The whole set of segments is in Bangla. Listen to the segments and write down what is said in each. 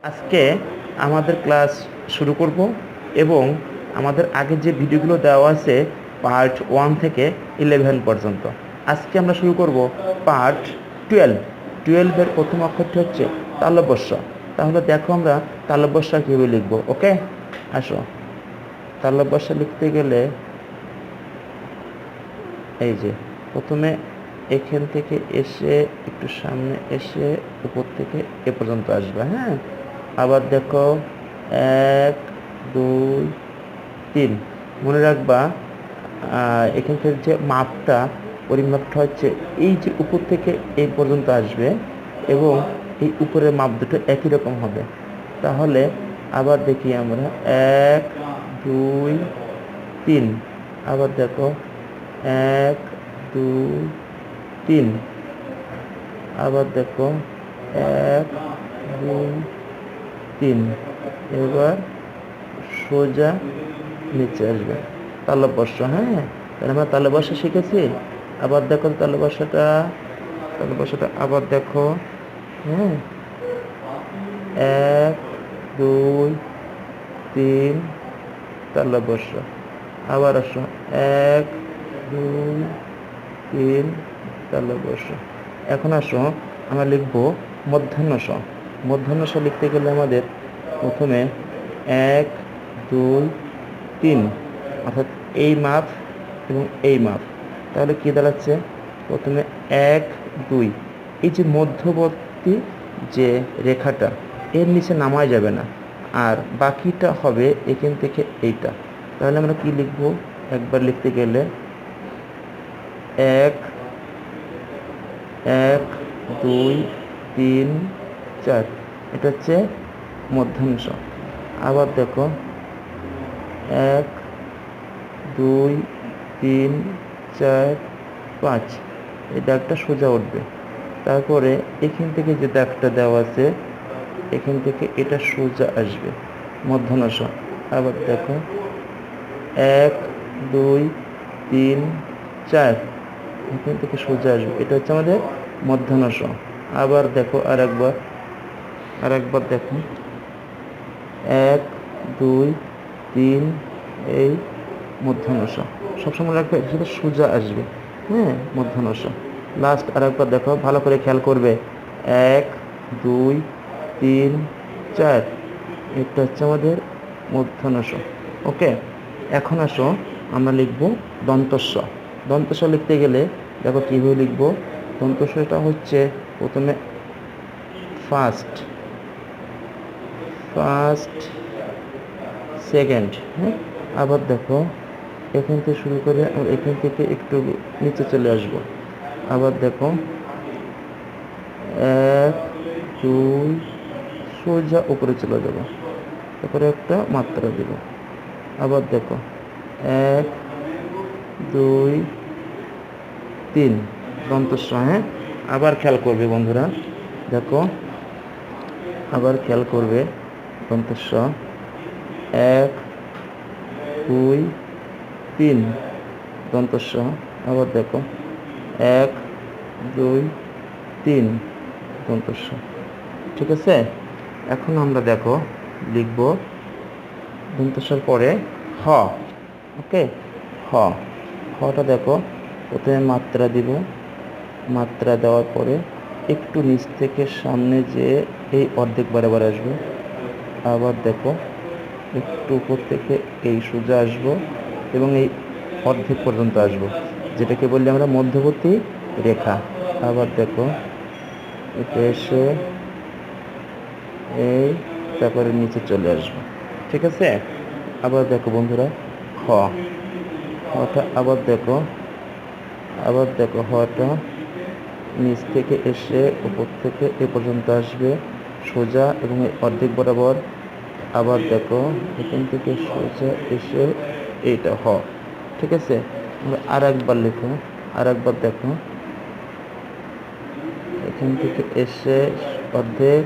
আজকে আমাদের ক্লাস শুরু করব এবং আমাদের আগে যে ভিডিওগুলো দেওয়া আছে পার্ট 1 থেকে 11 পর্যন্ত। আজকে আমরা শুরু করব পার্ট 12। 12-এর প্রথম অক্ষরটি হচ্ছে তালব্য শ। তাহলে দেখো আমরা তালব্য শ কীভাবে লিখব। ওকে, আসো। তালব্য শ লিখতে গেলে এই যে প্রথমে এখান থেকে এসে একটু সামনে এসে উপর থেকে এ পর্যন্ত আসবে। হ্যাঁ, আবার দেখো 1 2 3। মনে রাখবা এখান থেকে যে মাপটা, পরিমাপটা হচ্ছে এই যে উপর থেকে এই পর্যন্ত আসবে এবং এই উপরের মাপ দুটো একই রকম হবে। তাহলে আবার দেখি আমরা 1 2 3। আবার দেখো 1 2 3। আবার দেখো 1 2 3। এবার সোজা নিচে আসবে তালব্য শ। হ্যাঁ, তাহলে আমরা তালব্য শ শিখেছি। আবার দেখো তালব্য শটা আবার দেখো। হ্যাঁ, 1 2 3 তালব্য শ। আবার আসো 1 2 3 তালব্য শ। এখন আসো আমরা লিখবো মূর্ধন্য ষ। মূর্ধন্য ষ লিখতে গেলে আমাদের প্রথমে 1 2 3, অর্থাৎ এই মাপ এবং এই মাপ। তাহলে কি দাঁড়াচ্ছে? প্রথমে 1 2, এই যে মধ্যবর্তী যে রেখাটা এর নিচে নামায় যাবে না, আর বাকিটা হবে এখান থেকে এইটা। তাহলে আমরা কি লিখব? একবার লিখতে গেলে 1 1 2 3 4, এটা হচ্ছে মূর্ধন্য ষ। আবার দেখো 1 2 3 4 5, এই দাগটা সোজা উঠবে। তারপরে এখান থেকে যে দাগটা দেওয়া আছে এখান থেকে এটা সোজা আসবে, মূর্ধন্য ষ। আবার দেখো 1 2 3 4, এখান থেকে সোজা আসবে, এটা হচ্ছে আমাদের মূর্ধন্য ষ। আবার দেখো আরেকবার দেখো 1 2 3, এই মূর্ধন্য ষ। সবসময় রাখবে এটা শুধু সোজা আসবে। হ্যাঁ, মূর্ধন্য ষ। লাস্ট আরেকবার দেখো, ভালো করে খেয়াল করবে। 1 2 3 4, এটা হচ্ছে আমাদের মূর্ধন্য ষ। ওকে, এখন আসো আমরা লিখব দন্তস্ব। দন্তস্ব লিখতে গেলে দেখো কীভাবে লিখব। দন্তস্বটা হচ্ছে প্রথমে ফার্স্ট সেকেন্ড। হ্যাঁ, আবার দেখো এখান থেকে শুরু করে এখান থেকে একটু নিচে চলে আসব। আবার দেখো 1 2, সোজা উপরে চলে যাব, তারপরে একটা মাত্রা দেব। আবার দেখো 1 2 3 দন্তস্ব। হ্যাঁ, আবার খেয়াল করবে বন্ধুরা, দেখো আবার খেয়াল করবে দন্তস্ব 1 2 3 দন্তস্ব। আবার দেখো 1 2 3 দন্তস্ব। ঠিক আছে, এখন আমরা দেখো লিখব দন্তস্বর পরে হ। ওকে, হটা দেখো প্রথমে মাত্রা দিব, মাত্রা দেওয়ার পরে একটু নিচ থেকে সামনে যে এই অর্ধেক বরাবর আসবে। আবার দেখো একটু উপর থেকে এই সোজা আসবো এবং এই অর্ধেক পর্যন্ত আসবো, যেটাকে বললি আমরা মধ্যবর্তী রেখা। আবার দেখো এটা এসে এই, তারপরে নিচে চলে আসবো। ঠিক আছে, আবার দেখো বন্ধুরা হটা আবার দেখো হটা নিচ থেকে এসে উপর থেকে এ পর্যন্ত আসবে সোজা এবং এই অর্ধেক বরাবর। আবার দেখো এখান থেকে সোজা এসে এইটা হ। ঠিক আছে, আর একবার লেখো, আর একবার দেখো এখান থেকে এসে অর্ধেক,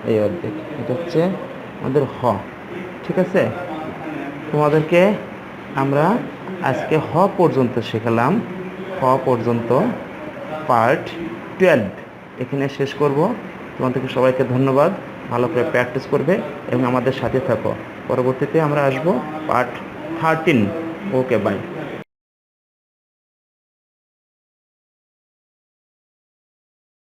এই অর্ধেক, এটা হচ্ছে আমাদের হ। ঠিক আছে, তোমাদেরকে আমরা আজকে হ পর্যন্ত শেখালাম। হ পর্যন্ত পার্ট 12 এখানে শেষ করব। তোমাদেরকে সবাইকে ধন্যবাদ। ভালো করে প্র্যাকটিস করবে এবং আমাদের সাথে থাকো। পরবর্তীতে আমরা আসবো পার্ট 13। Okay, by.